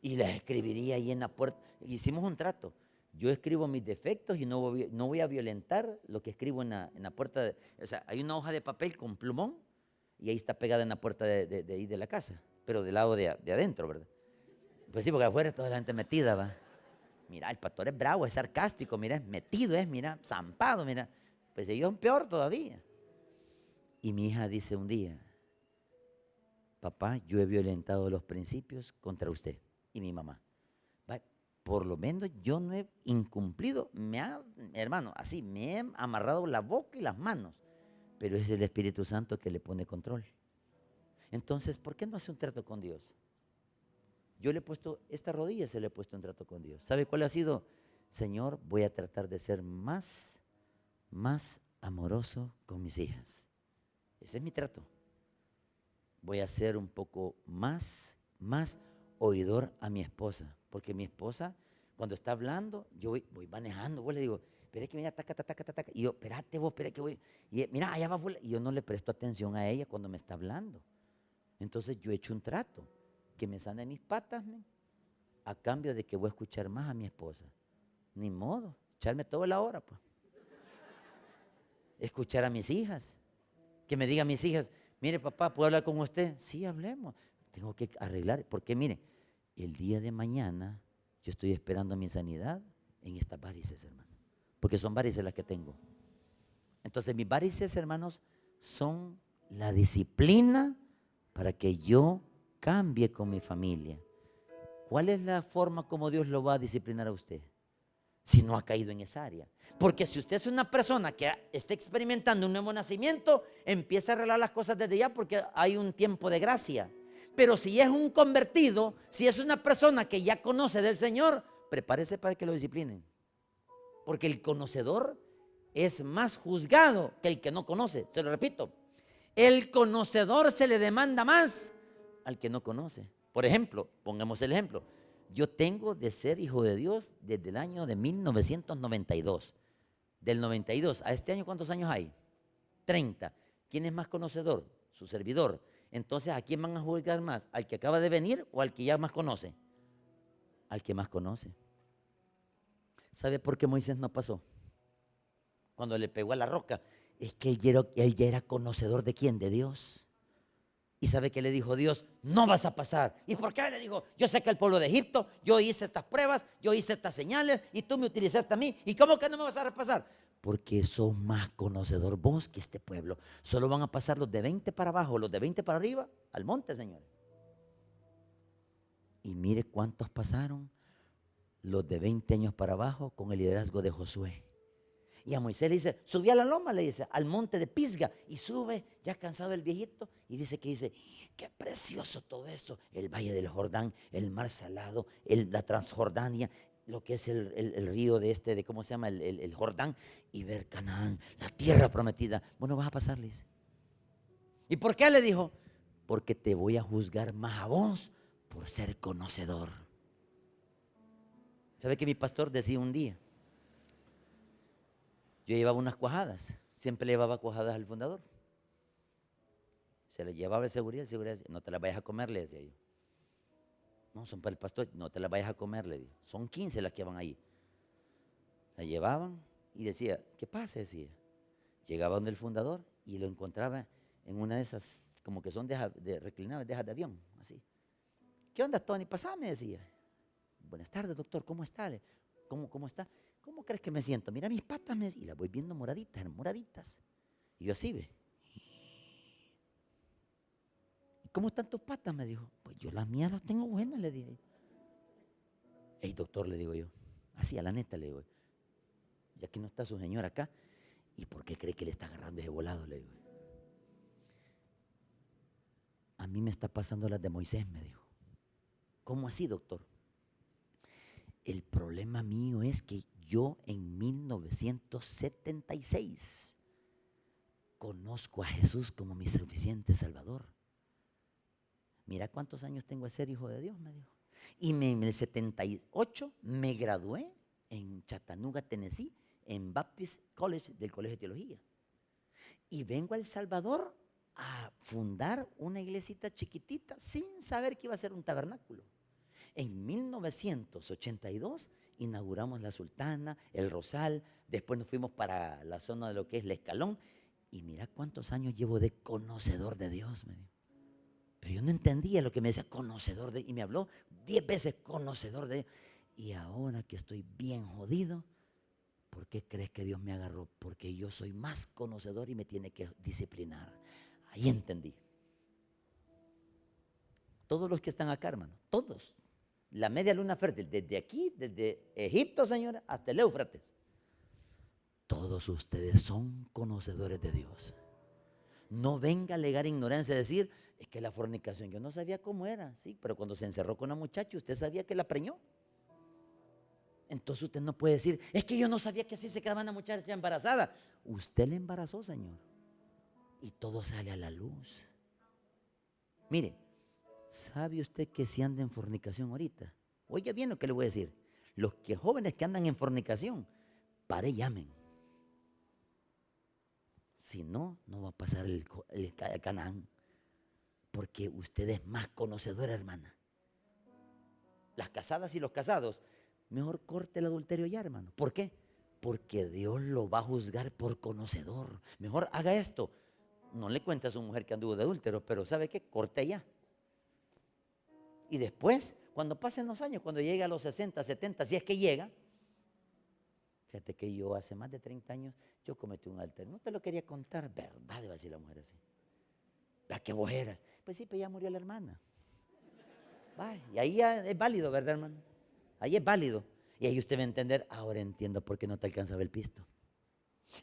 Y las escribiría ahí en la puerta. Hicimos un trato. Yo escribo mis defectos y no voy a violentar lo que escribo en la puerta. O sea, hay una hoja de papel con plumón y ahí está pegada en la puerta de ahí de la casa, pero del lado de adentro, ¿verdad? Pues sí, porque afuera toda la gente metida, va. Mira, el pastor es bravo, es sarcástico, mira, es metido, mira, zampado, mira. Pues ellos son peor todavía. Y mi hija dice un día, papá, yo he violentado los principios contra usted y mi mamá. Por lo menos yo no he incumplido, hermano, así, me he amarrado la boca y las manos, pero es el Espíritu Santo que le pone control. Entonces, ¿por qué no hace un trato con Dios? Yo le he puesto, esta rodilla se le he puesto un trato con Dios. ¿Sabe cuál ha sido? Señor, voy a tratar de ser más amoroso con mis hijas. Ese es mi trato. Voy a ser un poco más oidor a mi esposa, porque mi esposa, cuando está hablando, yo voy manejando, vos le digo, espera que mira, taca, taca, taca, taca, y yo, espérate vos, espera que voy, y mira, allá va, y yo no le presto atención a ella cuando me está hablando. Entonces yo he hecho un trato, que me sane mis patas, a cambio de que voy a escuchar más a mi esposa. Ni modo, echarme toda la hora, pues. Escuchar a mis hijas, que me digan mis hijas, mire papá, ¿puedo hablar con usted? Sí, hablemos. Tengo que arreglar, porque mire, el día de mañana yo estoy esperando mi sanidad en estas varices, hermano, porque son varices las que tengo. Entonces mis varices, hermanos, son la disciplina para que yo cambie con mi familia. ¿Cuál es la forma como Dios lo va a disciplinar a usted? Si no ha caído en esa área. Porque si usted es una persona que está experimentando un nuevo nacimiento, empieza a arreglar las cosas desde ya porque hay un tiempo de gracia. Pero si es un convertido, si es una persona que ya conoce del Señor, prepárese para que lo disciplinen. Porque el conocedor es más juzgado que el que no conoce. Se lo repito. El conocedor se le demanda más al que no conoce. Por ejemplo, pongamos el ejemplo. Yo tengo de ser hijo de Dios desde el año de 1992. Del 92 a este año, ¿cuántos años hay? 30. ¿Quién es más conocedor? Su servidor. Entonces, ¿a quién van a juzgar más? ¿Al que acaba de venir o al que ya más conoce? Al que más conoce. ¿Sabe por qué Moisés no pasó? Cuando le pegó a la roca. Es que él ya era conocedor de quién, de Dios. Y sabe que le dijo Dios, no vas a pasar. ¿Y por qué? Le dijo, yo saqué al pueblo de Egipto, yo hice estas pruebas, yo hice estas señales y tú me utilizaste a mí. ¿Y cómo que no me vas a pasar? Porque sos más conocedor vos que este pueblo. Solo van a pasar los de 20 para abajo, los de 20 para arriba, al monte, señores. Y mire cuántos pasaron los de 20 años para abajo con el liderazgo de Josué. Y a Moisés le dice, subí a la loma, le dice, al monte de Pisga. Y sube, ya cansado el viejito, y dice, qué precioso todo eso. El valle del Jordán, el mar salado, la Transjordania, lo que es el río de ¿cómo se llama? El Jordán. Y ver Canaán, la tierra prometida. Bueno, vas a pasar, le dice. ¿Y por qué? Le dijo, porque te voy a juzgar más a vos por ser conocedor. ¿Sabe que mi pastor decía un día? Yo llevaba unas cuajadas, siempre le llevaba cuajadas al fundador. Se le llevaba de seguridad, decía, no te las vayas a comer, le decía yo. No, son para el pastor, no te las vayas a comer, le dije. Son 15 las que van ahí. La llevaban y decía, ¿qué pasa? Decía. Llegaba donde el fundador y lo encontraba en una de esas, como que son de reclinadas, de avión, así. ¿Qué onda, Tony? Pasame, decía. Buenas tardes, doctor, ¿cómo está? ¿Cómo está? ¿Cómo crees que me siento? Mira mis patas, y las voy viendo moraditas, moraditas. Y yo así, ve. ¿Y cómo están tus patas? Me dijo. Pues yo las mías las tengo buenas, le dije. Ey, doctor, le digo yo. Así, a la neta, le digo. Ya que no está su señor acá, ¿y por qué cree que le está agarrando ese volado? Le digo. A mí me está pasando las de Moisés, me dijo. ¿Cómo así, doctor? El problema mío es que yo en 1976 conozco a Jesús como mi suficiente Salvador. Mira cuántos años tengo de ser hijo de Dios, me dijo. Y en el 78 me gradué en Chattanooga, Tennessee, en Baptist College, del Colegio de Teología. Y vengo a El Salvador a fundar una iglesita chiquitita sin saber que iba a ser un tabernáculo. En 1982 inauguramos la Sultana, el Rosal, después nos fuimos para la zona de lo que es La Escalón, y mira cuántos años llevo de conocedor de Dios, me dijo. Pero yo no entendía lo que me decía conocedor de, y me habló 10 veces conocedor de, y ahora que estoy bien jodido, ¿por qué crees que Dios me agarró? Porque yo soy más conocedor y me tiene que disciplinar. Ahí entendí. Todos los que están acá, hermano, todos. La media luna fértil, desde aquí, desde Egipto, señora, hasta el Éufrates. Todos ustedes son conocedores de Dios. No venga a alegar ignorancia, a decir, es que la fornicación, yo no sabía cómo era, sí, pero cuando se encerró con una muchacha, usted sabía que la preñó. Entonces usted no puede decir, es que yo no sabía que así se quedaba una muchacha embarazada. Usted la embarazó, señor. Y todo sale a la luz. Mire, ¿sabe usted que si anda en fornicación ahorita? Oiga bien lo que le voy a decir. Los que jóvenes que andan en fornicación, pare y llamen. Si no, no va a pasar el Canaán. Porque usted es más conocedora, hermana. Las casadas y los casados, mejor corte el adulterio ya, hermano. ¿Por qué? Porque Dios lo va a juzgar por conocedor. Mejor haga esto. No le cuente a su mujer que anduvo de adúltero, pero ¿sabe qué? Corte ya. Y después, cuando pasen los años, cuando llegue a los 60, 70, si es que llega, fíjate que yo hace más de 30 años, yo cometí un adulterio. No te lo quería contar, ¿verdad? Iba a decir la mujer así. ¿A qué ojeras? Pues sí, pues ya murió la hermana. Va, y ahí ya es válido, ¿verdad, hermano? Ahí es válido. Y ahí usted va a entender, ahora entiendo por qué no te alcanzaba el pisto.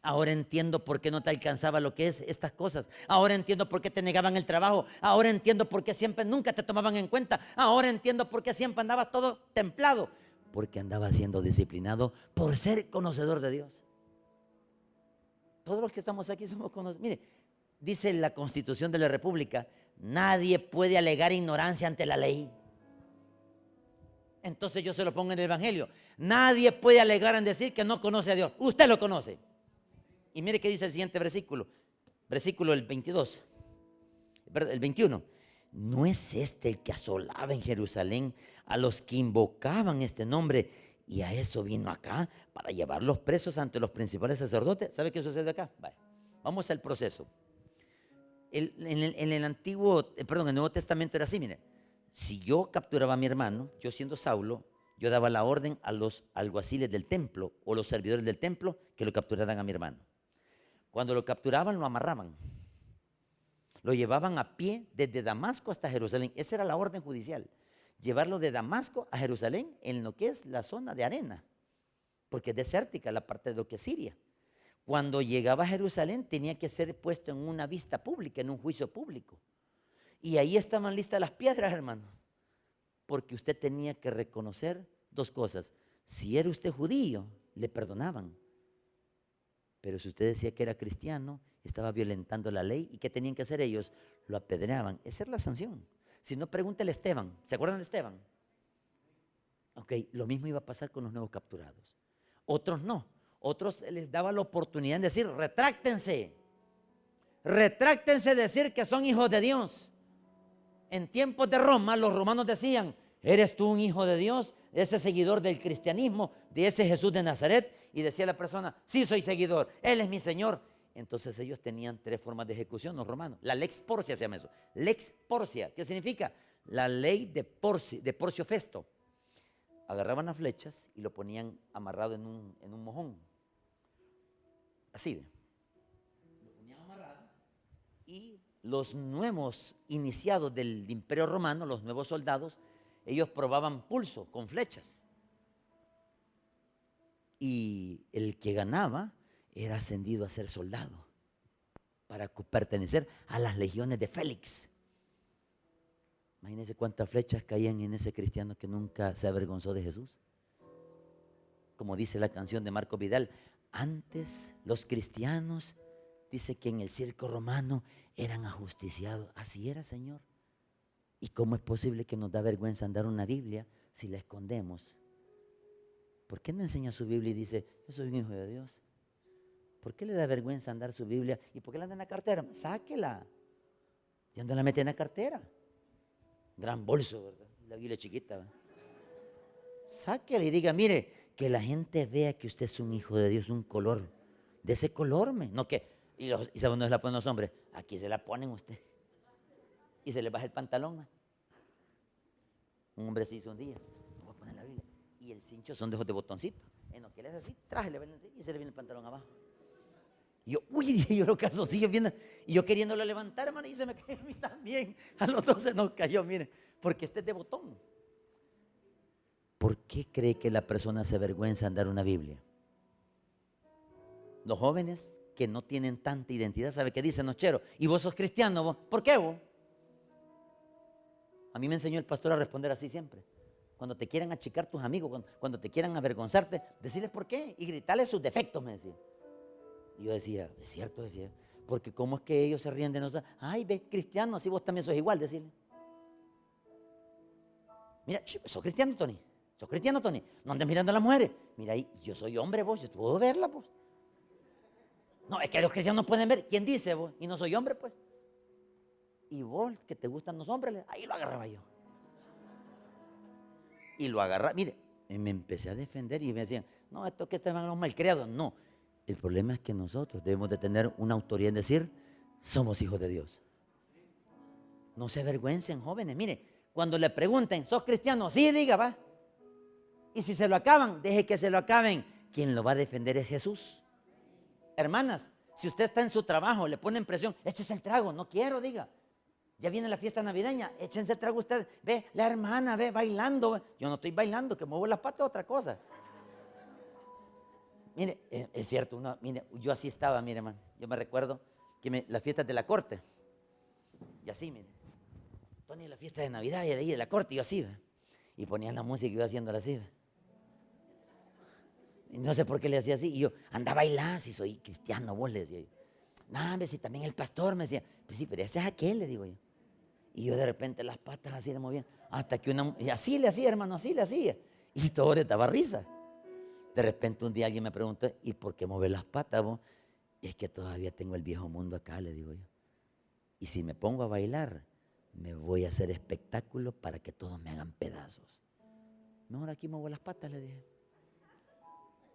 Ahora entiendo por qué no te alcanzaba lo que es estas cosas. Ahora entiendo por qué te negaban el trabajo. Ahora entiendo por qué siempre nunca te tomaban en cuenta. Ahora entiendo por qué siempre andabas todo templado. Porque andaba siendo disciplinado por ser conocedor de Dios. Todos los que estamos aquí somos conocedores. Mire, dice la Constitución de la República, nadie puede alegar ignorancia ante la ley. Entonces yo se lo pongo en el Evangelio. Nadie puede alegar en decir que no conoce a Dios. Usted lo conoce. Y mire qué dice el siguiente versículo. Versículo el 22. El 21. ¿No es este el que asolaba en Jerusalén a los que invocaban este nombre? Y a eso vino acá, para llevarlos presos ante los principales sacerdotes. ¿Sabe qué sucede acá? Vale. Vamos al proceso. En el Nuevo Testamento era así, mire. Si yo capturaba a mi hermano, yo siendo Saulo, yo daba la orden a los alguaciles del templo o los servidores del templo que lo capturaran a mi hermano. Cuando lo capturaban, lo amarraban. Lo llevaban a pie desde Damasco hasta Jerusalén. Esa era la orden judicial. Llevarlo de Damasco a Jerusalén en lo que es la zona de arena, porque es desértica la parte de lo que es Siria. Cuando llegaba a Jerusalén tenía que ser puesto en una vista pública, en un juicio público. Y ahí estaban listas las piedras, hermanos, porque usted tenía que reconocer dos cosas. Si era usted judío, le perdonaban. Pero si usted decía que era cristiano, estaba violentando la ley. ¿Y qué tenían que hacer ellos? Lo apedreaban. Esa era la sanción. Si no, pregúntele a Esteban. ¿Se acuerdan de Esteban? Ok, lo mismo iba a pasar con los nuevos capturados. Otros no. Otros les daba la oportunidad de decir, retráctense. Retráctense de decir que son hijos de Dios. En tiempos de Roma, los romanos decían, ¿eres tú un hijo de Dios? Ese seguidor del cristianismo, de ese Jesús de Nazaret. Y decía la persona, sí soy seguidor, Él es mi Señor. Entonces ellos tenían tres formas de ejecución, los romanos. La lex Porcia se llama eso. Lex Porcia, ¿qué significa? La ley de Porcio Festo. Agarraban las flechas y lo ponían amarrado en un mojón. Así, ¿ve? Lo ponían amarrado y los nuevos iniciados del Imperio Romano, los nuevos soldados, ellos probaban pulso con flechas. Y el que ganaba era ascendido a ser soldado para pertenecer a las legiones de Félix. Imagínense cuántas flechas caían en ese cristiano que nunca se avergonzó de Jesús. Como dice la canción de Marco Vidal, antes los cristianos, dice que en el circo romano eran ajusticiados. Así era, Señor. ¿Y cómo es posible que nos da vergüenza andar una Biblia si la escondemos? ¿Por qué no enseña su Biblia y dice, yo soy un hijo de Dios? ¿Por qué le da vergüenza andar su Biblia? ¿Y por qué la anda en la cartera? Sáquela. ¿Y dónde la mete en la cartera? Gran bolso, ¿verdad? La Biblia chiquita, ¿verdad? Sáquela y diga, mire, que la gente vea que usted es un hijo de Dios, un color. De ese color, no que, y ¿sabe dónde se la ponen los hombres? Aquí se la ponen usted. Y se le baja el pantalón, ¿no? Un hombre se hizo un día, me voy a poner la Biblia. Y el cincho son de esos de botoncito. En lo que le hace así, y se le viene el pantalón abajo. Y yo, uy, yo lo caso, sigue viendo. Y yo queriéndolo levantar, hermano, y se me cayó a mí también. A los dos se nos cayó, miren, porque este es de botón. ¿Por qué cree que la persona se avergüenza andar una Biblia? Los jóvenes que no tienen tanta identidad, ¿sabe qué dicen, Nochero? ¿Y vos sos cristiano? ¿Vos? ¿Por qué vos? A mí me enseñó el pastor a responder así siempre. Cuando te quieran achicar tus amigos, cuando te quieran avergonzarte, decirles por qué y gritarles sus defectos, me decía. Y yo decía, es cierto, decía, porque cómo es que ellos se ríen de nosotros. Ay, ve, cristiano, así vos también sos igual, decirle. Mira, sos cristiano, Tony. Sos cristiano, Tony. No andes mirando a las mujeres. Mira ahí, yo soy hombre, vos, yo puedo verla, vos. No, es que los cristianos no pueden ver. ¿Quién dice, vos? Y no soy hombre, pues. Y vos, que te gustan los hombres, ahí lo agarraba yo. Y lo agarraba, mire, y me empecé a defender y me decían, no, esto que están los malcriados. No, el problema es que nosotros debemos de tener una autoridad en decir, somos hijos de Dios. No se avergüencen, jóvenes. Mire, cuando le pregunten, ¿sos cristiano? Sí, diga, va. Y si se lo acaban, deje que se lo acaben. Quien lo va a defender es Jesús. Hermanas, si usted está en su trabajo, le ponen presión, échese el trago, no quiero, diga. ya viene la fiesta navideña, échense trago ustedes. Ve, la hermana, ve, bailando. Yo no estoy bailando, que muevo las patas es otra cosa. Mire, es cierto, mire, yo así estaba, mire, hermano. Yo me recuerdo que las fiestas de la corte, y así, mire. Tony, la fiesta de Navidad y de ahí de la corte, y yo así, ¿ve? Y ponían la música y yo haciéndola así, ¿ve? Y no sé por qué le hacía así. Y yo, anda a bailar, si soy cristiano, vos, le decía yo. No, hombre, si también el pastor me decía, pues sí, pero ese es aquel, le digo yo. Y yo de repente las patas así le movía, hasta que y así le hacía, hermano, así le hacía. Y todo le daba risa. De repente un día alguien me preguntó, ¿y por qué mueve las patas vos? Y es que todavía tengo el viejo mundo acá, le digo yo. Y si me pongo a bailar, me voy a hacer espectáculo para que todos me hagan pedazos. Mejor aquí muevo las patas, le dije.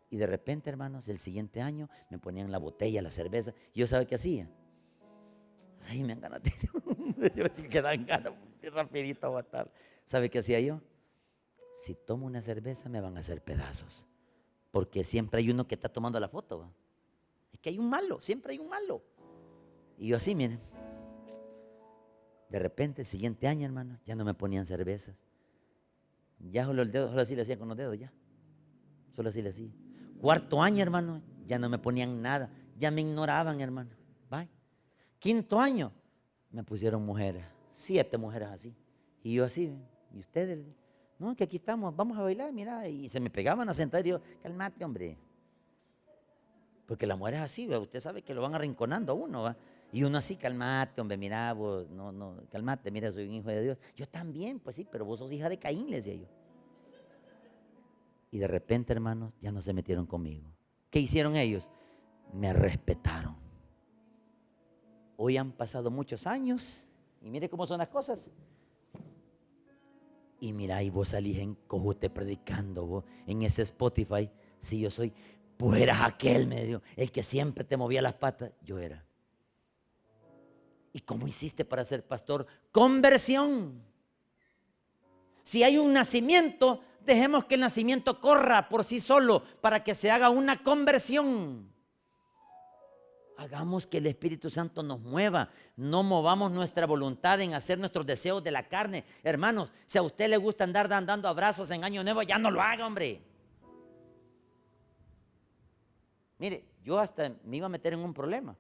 Y de repente, hermanos, el siguiente año me ponían la botella, la cerveza. Y yo, ¿sabe qué hacía? Ay, me dan ganas de... Yo sí que dan ganas de rapidito a botar. ¿Sabe qué hacía yo? Si tomo una cerveza me van a hacer pedazos. Porque siempre hay uno que está tomando la foto, ¿va? Es que hay un malo, siempre hay un malo. Y yo así, miren. De repente, el siguiente año, hermano, ya no me ponían cervezas. Ya solo el dedo, solo así le hacía con los dedos, ya. Solo así le hacía. Cuarto año, hermano, ya no me ponían nada. Ya me ignoraban, hermano. Bye. Quinto año, me pusieron mujeres. 7 mujeres así. Y yo así, ¿y ustedes? No, que aquí estamos, vamos a bailar, mira. Y se me pegaban a sentar y yo, cálmate, hombre. Porque la mujer es así, ¿va? Usted sabe que lo van arrinconando a uno, ¿va? Y uno así, cálmate, hombre, mira, vos, no, cálmate, mira, soy un hijo de Dios. Yo también, pues sí, pero vos sos hija de Caín, le decía yo. Y de repente, hermanos, ya no se metieron conmigo. ¿Qué hicieron ellos? Me respetaron. Hoy han pasado muchos años y mire cómo son las cosas. Y mira, y vos salís en Cojote predicando, vos, en ese Spotify. Si yo soy, pues eras aquel, me dijo, el que siempre te movía las patas. Yo era. ¿Y cómo hiciste para ser pastor? Conversión. Si hay un nacimiento, dejemos que el nacimiento corra por sí solo para que se haga una conversión. Hagamos que el Espíritu Santo nos mueva. No movamos nuestra voluntad en hacer nuestros deseos de la carne. Hermanos, si a usted le gusta andar dando abrazos en Año Nuevo, ya no lo haga, hombre. Mire, yo hasta me iba a meter en un problema.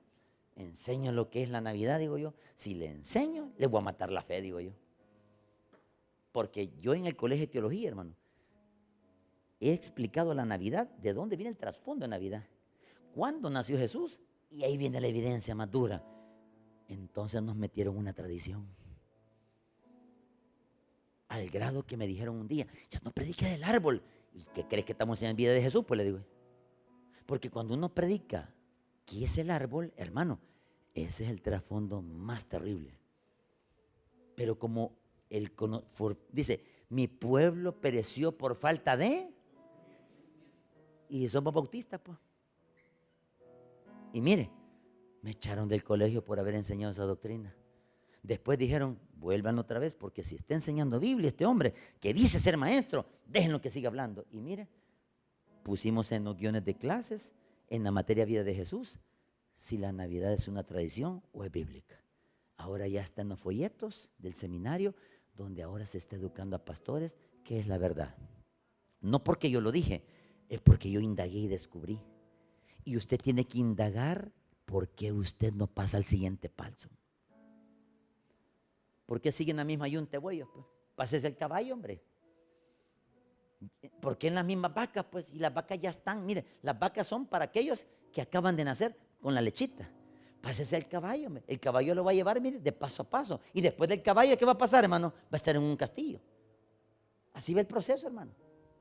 Enseño lo que es la Navidad, digo yo. Si le enseño, le voy a matar la fe, digo yo. Porque yo en el colegio de teología, hermano, he explicado la Navidad, de dónde viene el trasfondo de Navidad. ¿Cuándo nació Jesús? Y ahí viene la evidencia más dura. Entonces nos metieron una tradición. Al grado que me dijeron un día, ya no predique del árbol. ¿Y qué crees que estamos en vida de Jesús? Pues le digo. Porque cuando uno predica que es el árbol, hermano, ese es el trasfondo más terrible. Pero como dice, mi pueblo pereció por falta de... Y somos bautistas, pues. Y mire, me echaron del colegio por haber enseñado esa doctrina. Después dijeron, vuelvan otra vez, porque si está enseñando Biblia este hombre, que dice ser maestro, déjenlo que siga hablando. Y mire, pusimos en los guiones de clases, en la materia vida de Jesús, si la Navidad es una tradición o es bíblica. Ahora ya está en los folletos del seminario, donde ahora se está educando a pastores, que es la verdad. No porque yo lo dije, es porque yo indagué y descubrí. Y usted tiene que indagar por qué usted no pasa al siguiente paso. ¿Por qué siguen la misma yunta de bueyos? Pues? Pásese el caballo, hombre. ¿Por qué en las mismas vacas? Pues, y las vacas ya están, mire, las vacas son para aquellos que acaban de nacer con la lechita. Pásese el caballo, hombre. El caballo lo va a llevar, mire, de paso a paso. Y después del caballo, ¿qué va a pasar, hermano? Va a estar en un castillo. Así va el proceso, hermano.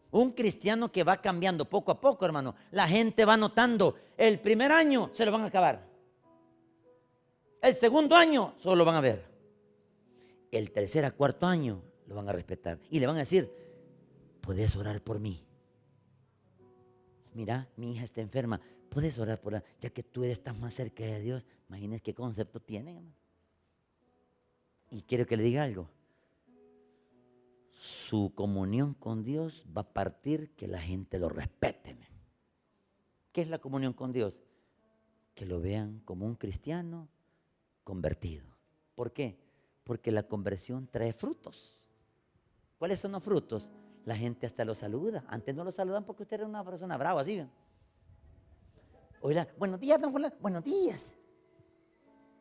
Un cristiano que va cambiando poco a poco, hermano. La gente va notando. El primer año se lo van a acabar. El segundo año solo lo van a ver. El tercer a cuarto año lo van a respetar. Y le van a decir, ¿puedes orar por mí? Mira, mi hija está enferma. ¿Puedes orar por ella? Ya que tú estás más cerca de Dios. Imagínense qué concepto tienen, hermano. Y quiero que le diga algo. Su comunión con Dios va a partir que la gente lo respete. ¿Qué es la comunión con Dios? Que lo vean como un cristiano convertido. ¿Por qué? Porque la conversión trae frutos. ¿Cuáles son los frutos? La gente hasta lo saluda. Antes no lo saludan porque usted era una persona brava, ¿sí? Oiga, buenos días, don Fulano. Buenos días.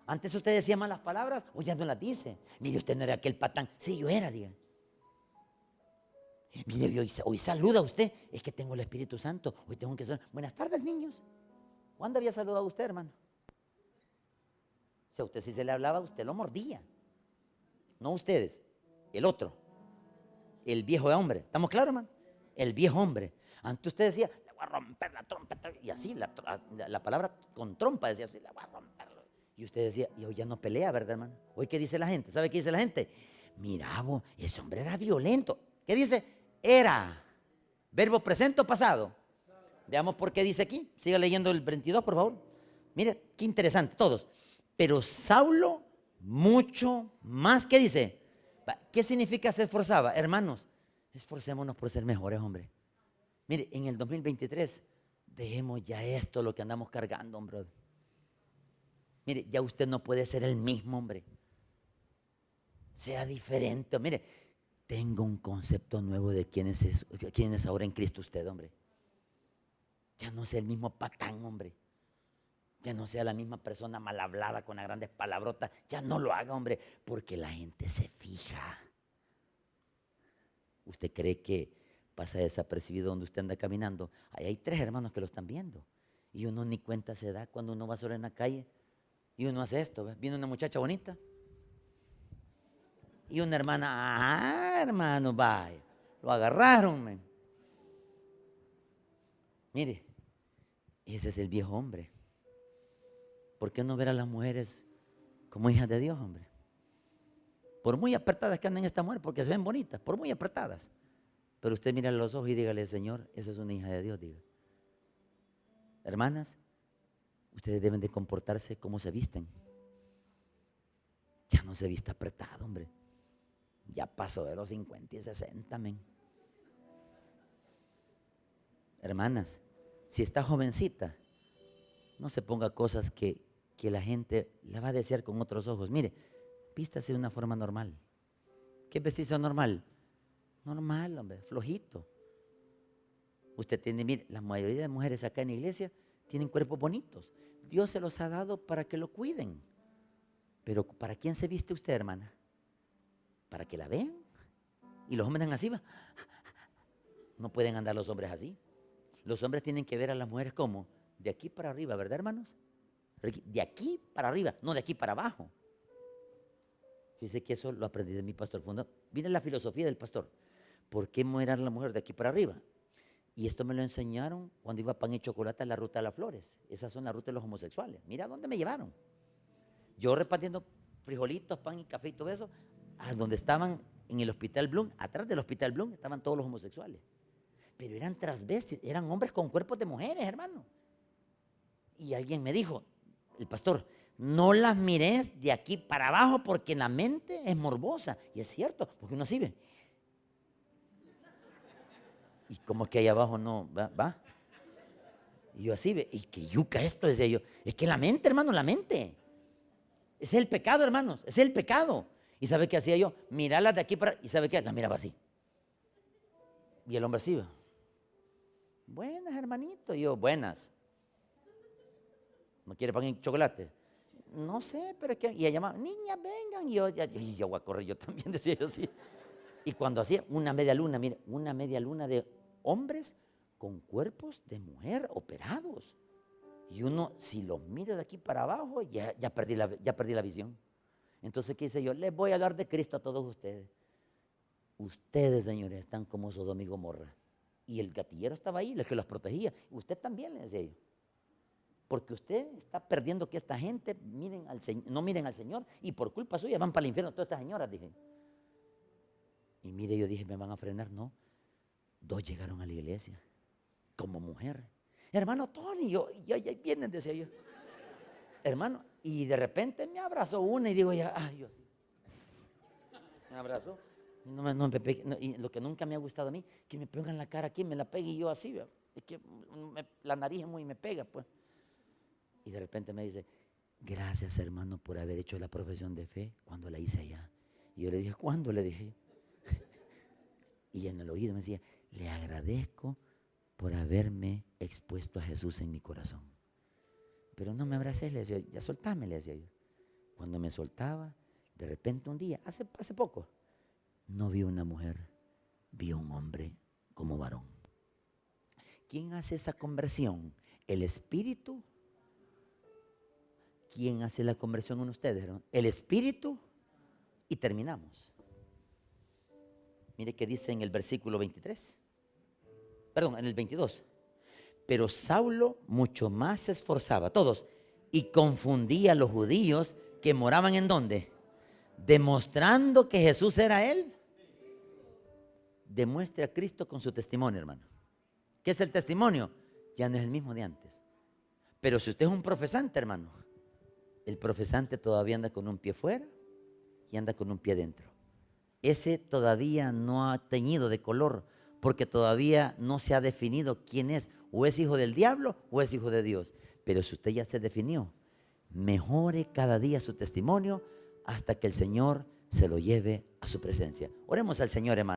Antes usted decía malas palabras, hoy ya no las dice. Mire, usted no era aquel patán. Sí, yo era, diga. Mire, hoy saluda a usted. Es que tengo el Espíritu Santo. Hoy tengo que saludar. Buenas tardes, niños. ¿Cuándo había saludado usted, hermano? Si a usted sí se le hablaba, usted lo mordía. No ustedes, el otro. El viejo hombre. ¿Estamos claros, hermano? El viejo hombre. Antes usted decía, le voy a romper la trompa. Y así, la palabra con trompa decía así, le voy a romper. Y usted decía, y hoy ya no pelea, ¿verdad, hermano? Hoy, ¿qué dice la gente? ¿Sabe qué dice la gente? Mira, vos, ese hombre era violento. ¿Qué dice? Era. ¿Verbo presente o pasado? Veamos por qué dice aquí. Siga leyendo el 22, por favor. Mire, qué interesante, todos. Pero Saulo, mucho más. ¿Qué dice? ¿Qué significa se esforzaba? Hermanos, esforcémonos por ser mejores, hombre. Mire, en el 2023, dejemos ya esto, lo que andamos cargando, hombre. Mire, ya usted no puede ser el mismo, hombre. Sea diferente. Mire, tengo un concepto nuevo de quién es ahora en Cristo usted, hombre. Ya no sea el mismo patán, hombre. Ya no sea la misma persona mal hablada con las grandes palabrotas. Ya no lo haga, hombre, porque la gente se fija. ¿Usted cree que pasa desapercibido donde usted anda caminando? Ahí hay 3 hermanos que lo están viendo. Y uno ni cuenta se da cuando uno va solo en la calle. Y uno hace esto, ¿ves? Viene una muchacha bonita. Y una hermana, hermano, vaya. Lo agarraron, man. Mire, ese es el viejo hombre. ¿Por qué no ver a las mujeres como hijas de Dios, hombre? Por muy apretadas que anden estas mujeres, porque se ven bonitas, por muy apretadas. Pero usted mira los ojos y dígale, Señor, esa es una hija de Dios, diga. Hermanas, ustedes deben de comportarse como se visten. Ya no se viste apretado, hombre. Ya pasó de los 50 y 60, men. Hermanas, si está jovencita, no se ponga cosas que la gente la va a desear con otros ojos. Mire, vístase de una forma normal. ¿Qué es vestirse normal? Normal, hombre, flojito. Usted tiene, mire, la mayoría de mujeres acá en la iglesia tienen cuerpos bonitos. Dios se los ha dado para que lo cuiden. Pero ¿para quién se viste usted, hermana? Para que la vean. Y los hombres andan así, ¿va? No pueden andar los hombres así. Los hombres tienen que ver a las mujeres como de aquí para arriba, ¿verdad, hermanos? De aquí para arriba, no de aquí para abajo. Fíjese que eso lo aprendí de mi pastor fundador. Viene la filosofía del pastor. ¿Por qué mirar a la mujer de aquí para arriba? Y esto me lo enseñaron cuando iba a Pan y Chocolate a la Ruta de las Flores. Esas son las rutas de los homosexuales. Mira dónde me llevaron. Yo repartiendo frijolitos, pan y café y todo eso, a donde estaban en el Hospital Bloom, atrás del Hospital Bloom, estaban todos los homosexuales. Pero eran transvestis, eran hombres con cuerpos de mujeres, hermano. Y alguien me dijo, el pastor, no las mires de aquí para abajo porque la mente es morbosa. Y es cierto, porque uno así ve. Y como que ahí abajo no, va. Y yo así ve, y que yuca esto, decía yo. Es que la mente, hermano, la mente. Es el pecado, hermanos, es el pecado. ¿Y sabe qué hacía yo? Mirarlas de aquí para... ¿Y sabe qué? Las miraba así. Y el hombre así va. Buenas, hermanito. Y yo, buenas. ¿No quiere pan y chocolate? No sé, pero es que... Y ella llamaba, niñas, vengan. Y yo voy a correr yo también, decía yo así. Y cuando hacía una media luna, mire, una media luna de hombres con cuerpos de mujer operados. Y uno, si los miro de aquí para abajo, ya perdí la visión. Entonces, ¿qué hice yo? Les voy a hablar de Cristo a todos ustedes. Ustedes, señores, están como Sodoma y Gomorra. Y el gatillero estaba ahí, el que los protegía. Usted también, le decía yo. Porque usted está perdiendo que esta gente no miren al Señor. Y por culpa suya van para el infierno todas estas señoras, dije. Y mire, yo dije, ¿me van a frenar? No. 2 llegaron a la iglesia como mujer. Hermano Tony, ya vienen, decía yo. Hermano, y de repente me abrazó una y digo ya, ay, yo sí. Me abrazó. Y lo que nunca me ha gustado a mí, que me pegan la cara aquí, me la pegue y yo así, ¿verdad? Es que la nariz es muy me pega, pues. Y de repente me dice, gracias, hermano, por haber hecho la profesión de fe cuando la hice allá. Y yo le dije, ¿cuándo? Le dije. Y en el oído me decía, le agradezco por haberme expuesto a Jesús en mi corazón. Pero no me abraces, le decía, ya soltame, le decía yo. Cuando me soltaba, de repente un día, hace poco, no vi una mujer, vi un hombre como varón. ¿Quién hace esa conversión? ¿El Espíritu? ¿Quién hace la conversión en ustedes? ¿No? El Espíritu. Y terminamos. Mire que dice en el versículo 23. Perdón, en el 22. Pero Saulo mucho más se esforzaba, todos, y confundía a los judíos que moraban en ¿dónde? Demostrando que Jesús era él. Demuestre a Cristo con su testimonio, hermano. ¿Qué es el testimonio? Ya no es el mismo de antes. Pero si usted es un profesante, hermano, el profesante todavía anda con un pie fuera y anda con un pie dentro. Ese todavía no ha teñido de color, porque todavía no se ha definido quién es. O es hijo del diablo o es hijo de Dios. Pero si usted ya se definió, mejore cada día su testimonio hasta que el Señor se lo lleve a su presencia. Oremos al Señor, hermano.